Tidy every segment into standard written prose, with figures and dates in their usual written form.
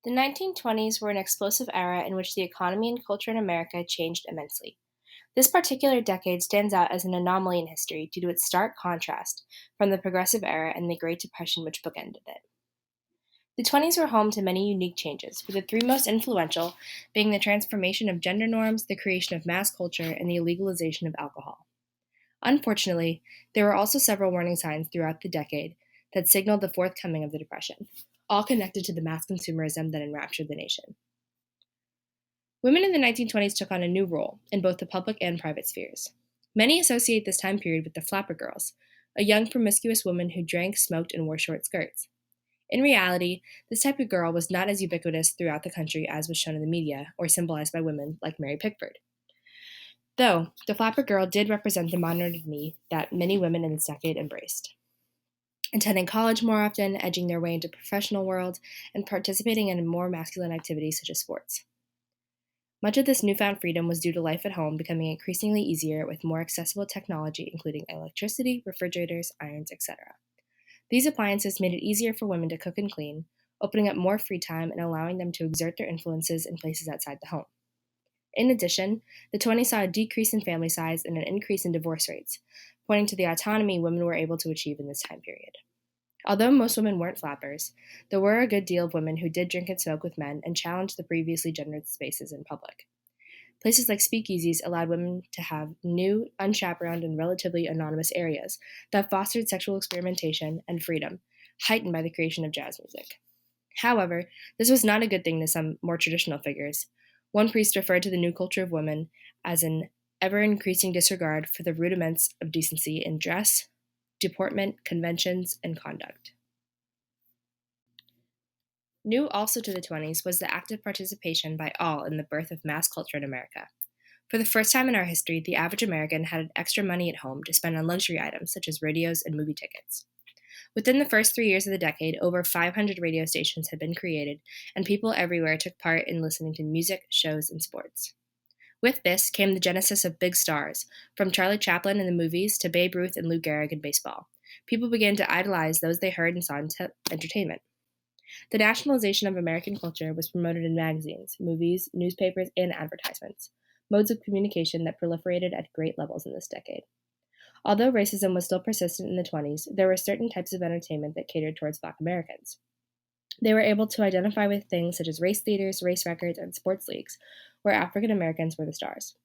The 1920s were an explosive era in which the economy and culture in America changed immensely. This particular decade stands out as an anomaly in history due to its stark contrast from the Progressive Era and the Great Depression which bookended it. The 20s were home to many unique changes, with the three most influential being the transformation of gender norms, the creation of mass culture, and the illegalization of alcohol. Unfortunately, there were also several warning signs throughout the decade that signaled the forthcoming of the Depression, all connected to the mass consumerism that enraptured the nation. Women in the 1920s took on a new role in both the public and private spheres. Many associate this time period with the flapper girls, a young promiscuous woman who drank, smoked, and wore short skirts. In reality, this type of girl was not as ubiquitous throughout the country as was shown in the media or symbolized by women like Mary Pickford. Though, the flapper girl did represent the modernity that many women in this decade embraced. Attending college more often, edging their way into the professional world, and participating in more masculine activities such as sports. Much of this newfound freedom was due to life at home becoming increasingly easier with more accessible technology, including electricity, refrigerators, irons, etc. These appliances made it easier for women to cook and clean, opening up more free time and allowing them to exert their influences in places outside the home. In addition, the 20s saw a decrease in family size and an increase in divorce rates, pointing to the autonomy women were able to achieve in this time period. Although most women weren't flappers, there were a good deal of women who did drink and smoke with men and challenged the previously gendered spaces in public. Places like speakeasies allowed women to have new, unchaperoned, and relatively anonymous areas that fostered sexual experimentation and freedom, heightened by the creation of jazz music. However, this was not a good thing to some more traditional figures. One priest referred to the new culture of women as an ever-increasing disregard for the rudiments of decency in dress, deportment, conventions, and conduct. New also to the 20s was the active participation by all in the birth of mass culture in America. For the first time in our history, the average American had extra money at home to spend on luxury items such as radios and movie tickets. Within the first 3 years of the decade, over 500 radio stations had been created, and people everywhere took part in listening to music, shows, and sports. With this came the genesis of big stars, from Charlie Chaplin in the movies to Babe Ruth and Lou Gehrig in baseball. People began to idolize those they heard and saw in entertainment. The nationalization of American culture was promoted in magazines, movies, newspapers, and advertisements, modes of communication that proliferated at great levels in this decade. Although racism was still persistent in the 20s, there were certain types of entertainment that catered towards Black Americans. They were able to identify with things such as race theaters, race records, and sports leagues, where African Americans were the stars.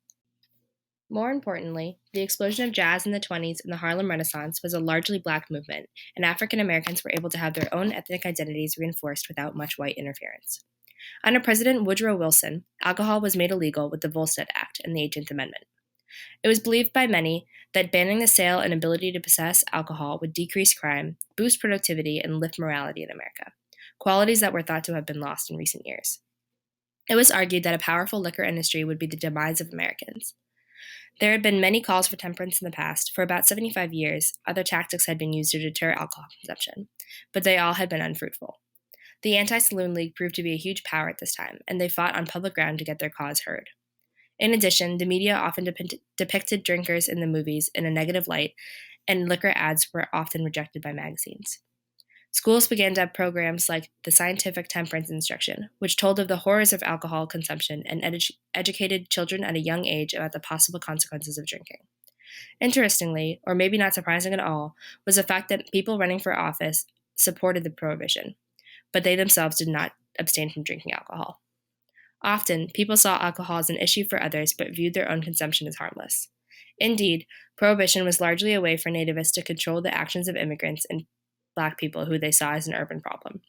More importantly, the explosion of jazz in the 20s and the Harlem Renaissance was a largely Black movement, and African Americans were able to have their own ethnic identities reinforced without much white interference. Under President Woodrow Wilson, alcohol was made illegal with the Volstead Act and the 18th Amendment. It was believed by many that banning the sale and ability to possess alcohol would decrease crime, boost productivity, and lift morality in America, qualities that were thought to have been lost in recent years. It was argued that a powerful liquor industry would be the demise of Americans. There had been many calls for temperance in the past. For about 75 years, other tactics had been used to deter alcohol consumption, but they all had been unfruitful. The Anti-Saloon League proved to be a huge power at this time, and they fought on public ground to get their cause heard. In addition, the media often depicted drinkers in the movies in a negative light, and liquor ads were often rejected by magazines. Schools began to have programs like the Scientific Temperance Instruction, which told of the horrors of alcohol consumption and educated children at a young age about the possible consequences of drinking. Interestingly, or maybe not surprising at all, was the fact that people running for office supported the prohibition, but they themselves did not abstain from drinking alcohol. Often, people saw alcohol as an issue for others but viewed their own consumption as harmless. Indeed, prohibition was largely a way for nativists to control the actions of immigrants and Black people who they saw as an urban problem.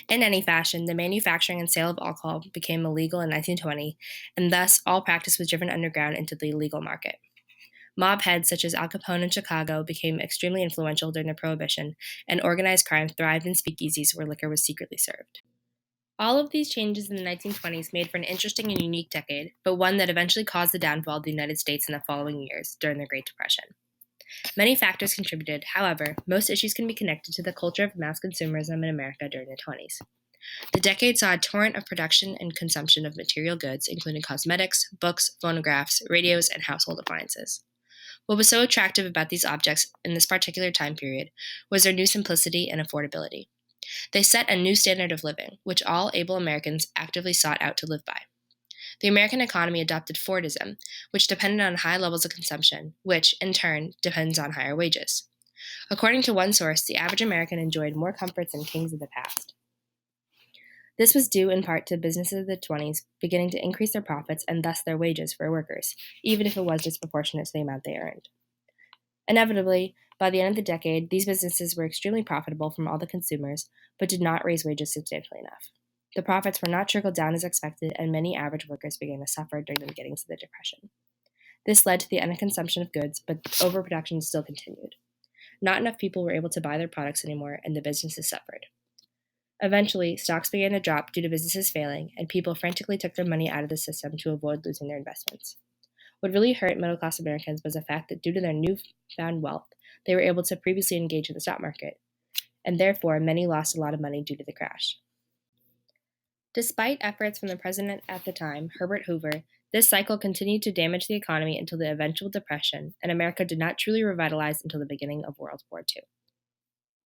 In any fashion, the manufacturing and sale of alcohol became illegal in 1920, and thus all practice was driven underground into the illegal market. Mob heads such as Al Capone in Chicago became extremely influential during the Prohibition, and organized crime thrived in speakeasies where liquor was secretly served. All of these changes in the 1920s made for an interesting and unique decade, but one that eventually caused the downfall of the United States in the following years during the Great Depression. Many factors contributed. However, most issues can be connected to the culture of mass consumerism in America during the 20s. The decade saw a torrent of production and consumption of material goods, including cosmetics, books, phonographs, radios, and household appliances. What was so attractive about these objects in this particular time period was their new simplicity and affordability. They set a new standard of living, which all able Americans actively sought out to live by. The American economy adopted Fordism, which depended on high levels of consumption, which, in turn, depends on higher wages. According to one source, the average American enjoyed more comforts than kings of the past. This was due in part to businesses of the 20s beginning to increase their profits and thus their wages for workers, even if it was disproportionate to the amount they earned. Inevitably, by the end of the decade, these businesses were extremely profitable from all the consumers, but did not raise wages substantially enough. The profits were not trickled down as expected, and many average workers began to suffer during the beginnings of the Depression. This led to the underconsumption of goods, but overproduction still continued. Not enough people were able to buy their products anymore, and the businesses suffered. Eventually, stocks began to drop due to businesses failing, and people frantically took their money out of the system to avoid losing their investments. What really hurt middle-class Americans was the fact that due to their newfound wealth, they were able to previously engage in the stock market, and therefore many lost a lot of money due to the crash. Despite efforts from the president at the time, Herbert Hoover, this cycle continued to damage the economy until the eventual Depression, and America did not truly revitalize until the beginning of World War II.